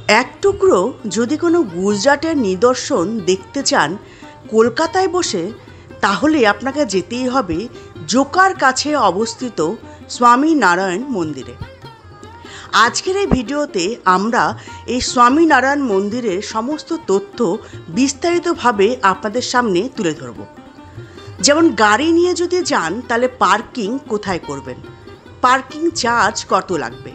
এক টুকরো যদি কোনো গুজরাটের নিদর্শন দেখতে চান কলকাতায় বসে, তাহলে আপনাকে যেতেই হবে জোকার কাছে অবস্থিত স্বামীনারায়ণ মন্দিরে। আজকের এই ভিডিওতে আমরা এই স্বামীনারায়ণ মন্দিরের সমস্ত তথ্য বিস্তারিতভাবে আপনাদের সামনে তুলে ধরব। যেমন গাড়ি নিয়ে যদি যান তাহলে পার্কিং কোথায় করবেন, পার্কিং চার্জ কত লাগবে,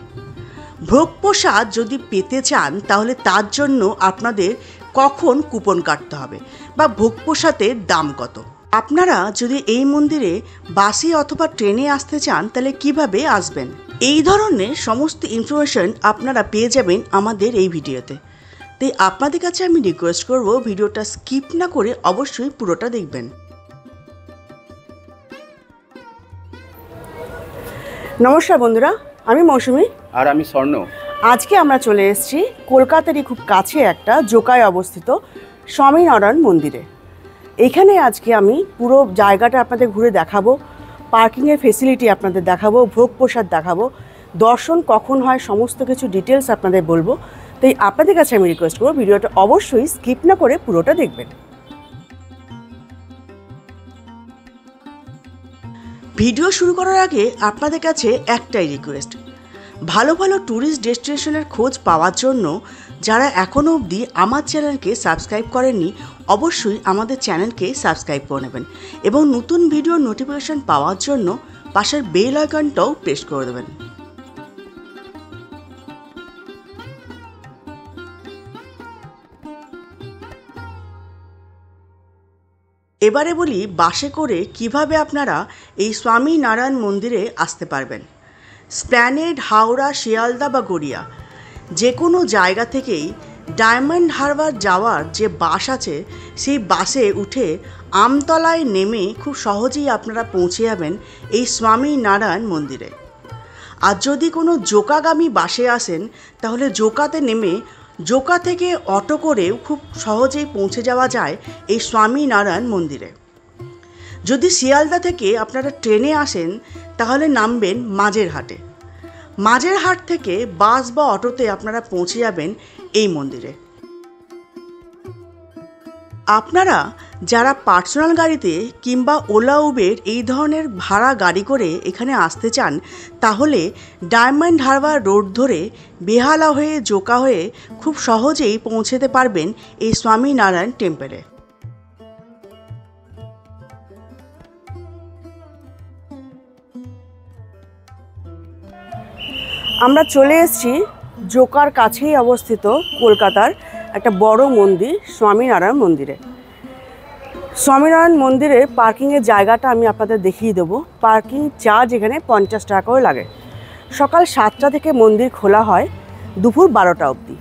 ভোগ প্রসাদ যদি পেতে চান তাহলে তার জন্য আপনাদের কখন কুপন কাটতে হবে বা ভোগ প্রসাদের দাম কত, আপনারা যদি এই মন্দিরে বাসে অথবা ট্রেনে আসতে চান তাহলে কিভাবে আসবেন, এই ধরনের সমস্ত ইনফরমেশন আপনারা পেয়ে যাবেন আমাদের এই ভিডিওতে। তাই আপনাদের কাছে আমি রিকোয়েস্ট করব ভিডিওটা স্কিপ না করে অবশ্যই পুরোটা দেখবেন। নমস্কার বন্ধুরা, আমি মৌসুমি আর আমি স্বর্ণ। আজকে আমরা চলে এসেছি কলকাতারই খুব কাছে একটা জোকায় অবস্থিত স্বামীনারায়ণ মন্দিরে। এখানে আজকে আমি পুরো জায়গাটা আপনাদের ঘুরে দেখাবো, পার্কিংয়ের ফেসিলিটি আপনাদের দেখাবো, ভোগ প্রসাদ দেখাবো, দর্শন কখন হয় সমস্ত কিছু ডিটেলস আপনাদের বলবো। তাই আপনাদের কাছে আমি রিকোয়েস্ট করবো ভিডিওটা অবশ্যই স্কিপ না করে পুরোটা দেখবেন। ভিডিও শুরু করার আগে আপনাদের কাছে একটাই রিকোয়েস্ট, ভালো ভালো ট্যুরিস্ট ডেস্টিনেশনের খোঁজ পাওয়ার জন্য যারা এখনও অবধি আমার চ্যানেলকে সাবস্ক্রাইব করেননি অবশ্যই আমাদের চ্যানেলকে সাবস্ক্রাইব করে নেবেন এবং নতুন ভিডিও নোটিফিকেশন পাওয়ার জন্য পাশের বেল আইকনটাও প্রেস করে দেবেন। এবারে বলি বাসে করে কিভাবে আপনারা এই স্বামীনারায়ণ মন্দিরে আসতে পারবেন। স্প্ল্যানেড, হাওড়া, শিয়ালদা বা গড়িয়া যে কোনো জায়গা থেকেই ডায়মন্ড হারবার যাওয়ার যে বাস আছে সেই বাসে উঠে আমতলায় নেমে খুব সহজেই আপনারা পৌঁছে যাবেন এই স্বামীনারায়ণ মন্দিরে। আর যদি কোনো জোকাগামী বাসে আসেন তাহলে জোকাতে নেমে জোকা থেকে অটো করেও খুব সহজেই পৌঁছে যাওয়া যায় এই স্বামীনারায়ণ মন্দিরে। যদি শিয়ালদা থেকে আপনারা ট্রেনে আসেন তাহলে নামবেন মাঝেরহাটে, মাঝেরহাট থেকে বাস বা অটোতে আপনারা পৌঁছে যাবেন এই মন্দিরে। আপনারা যারা পার্সোনাল গাড়িতে কিংবা ওলা উবের এই ধরনের ভাড়া গাড়ি করে এখানে আসতে চান তাহলে ডায়মন্ড হারবার রোড ধরে বেহালা হয়ে জোকা হয়ে খুব সহজেই পৌঁছতে পারবেন এই স্বামীনারায়ণ টেম্পলে। আমরা চলে এসেছি জোকার কাছেই অবস্থিত কলকাতার একটা বড় মন্দির স্বামীনারায়ণ মন্দিরে। স্বামীনারায়ণ মন্দিরের পার্কিংয়ের জায়গাটা আমি আপনাদের দেখিয়ে দেবো। পার্কিং চার্জ এখানে 50 টাকা করে লাগে। সকাল 7টা থেকে মন্দির খোলা হয় দুপুর 12টা অবধি,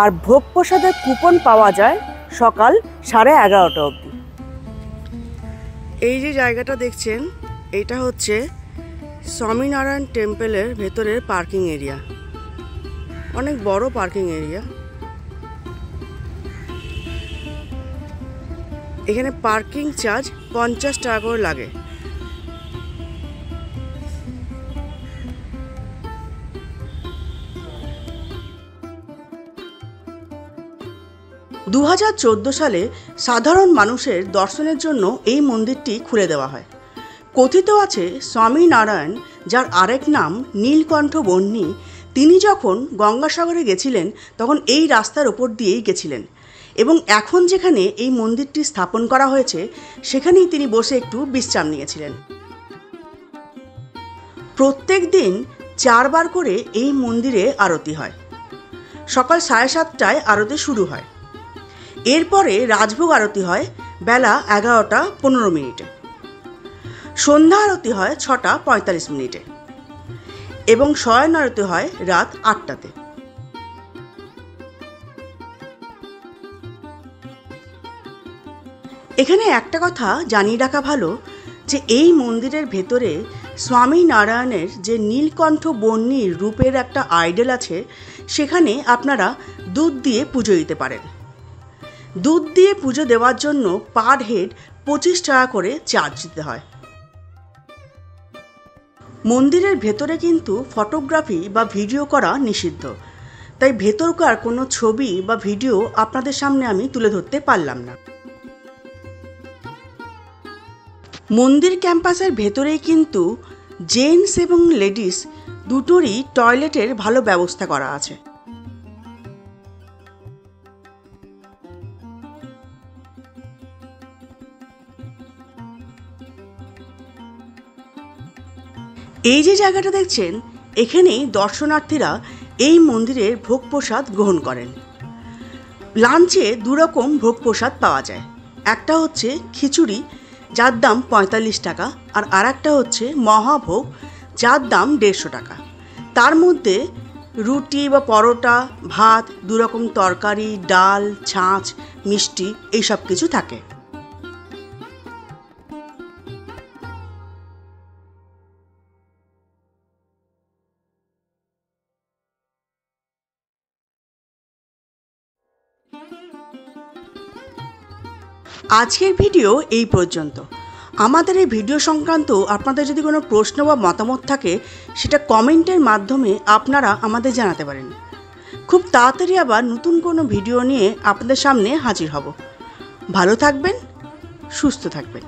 আর ভোগ প্রসাদের কুপন পাওয়া যায় সকাল 11:30 অবধি। এই যে জায়গাটা দেখছেন এটা হচ্ছে স্বামীনারায়ণ টেম্পলের ভেতরের পার্কিং এরিয়া, অনেক বড় পার্কিং এরিয়া। এখানে পার্কিং চার্জ 50 টাকা করে লাগে। দু 2014 সালে সাধারণ মানুষের দর্শনের জন্য এই মন্দিরটি খুলে দেওয়া হয়। কথিত আছে স্বামীনারায়ণ, যার আরেক নাম নীলকণ্ঠ বহ্নি, তিনি যখন গঙ্গাসাগরে গেছিলেন তখন এই রাস্তার ওপর দিয়েই গেছিলেন এবং এখন যেখানে এই মন্দিরটি স্থাপন করা হয়েছে সেখানেই তিনি বসে একটু বিশ্রাম নিয়েছিলেন। প্রত্যেক দিন 4 বার করে এই মন্দিরে আরতি হয়। সকাল 7:30টায় আরতি শুরু হয়, এরপরে রাজভোগ আরতি হয় বেলা 11:15 সন্ধ্যা আরতি হয় 6:45 এবং শয়ন আরতি হয় রাত 8টাতে। এখানে একটা কথা জানিয়ে রাখা ভালো যে এই মন্দিরের ভেতরে স্বামীনারায়ণের যে নীলকণ্ঠ বহ্নির রূপের একটা আইডল আছে সেখানে আপনারা দুধ দিয়ে পুজো দিতে পারেন। দুধ দিয়ে পুজো দেওয়ার জন্য পার হেড 25 টাকা করে চার্জ দিতে হয়। মন্দিরের ভেতরে কিন্তু ফটোগ্রাফি বা ভিডিও করা নিষিদ্ধ, তাই ভেতরকার কোনো ছবি বা ভিডিও আপনাদের সামনে আমি তুলে ধরতে পারলাম না। মন্দির ক্যাম্পাসের ভেতরেই কিন্তু জেন্টস এবং লেডিস দুটোরই টয়লেটের ভালো ব্যবস্থা করা আছে। এই যে জায়গাটা দেখছেন, এখানেই দর্শনার্থীরা এই মন্দিরের ভোগ প্রসাদ গ্রহণ করেন। লাঞ্চে দুরকম ভোগ প্রসাদ পাওয়া যায়, একটা হচ্ছে খিচুড়ি যার দাম 45 টাকা, আর আরেকটা হচ্ছে মহাভোগ যার দাম 150 টাকা। তার মধ্যে রুটি বা পরোটা, ভাত, দুরকম তরকারি, ডাল, ছাঁচ, মিষ্টি এইসব কিছু থাকে। আজকের ভিডিও এই পর্যন্ত। আমাদের এই ভিডিও সংক্রান্ত আপনাদের যদি কোনো প্রশ্ন বা মতামত থাকে, সেটা কমেন্টের মাধ্যমে আপনারা আমাদের জানাতে পারেন। খুব তাড়াতাড়ি আবার নতুন কোনো ভিডিও নিয়ে আপনাদের সামনে হাজির হব। ভালো থাকবেন, সুস্থ থাকবেন।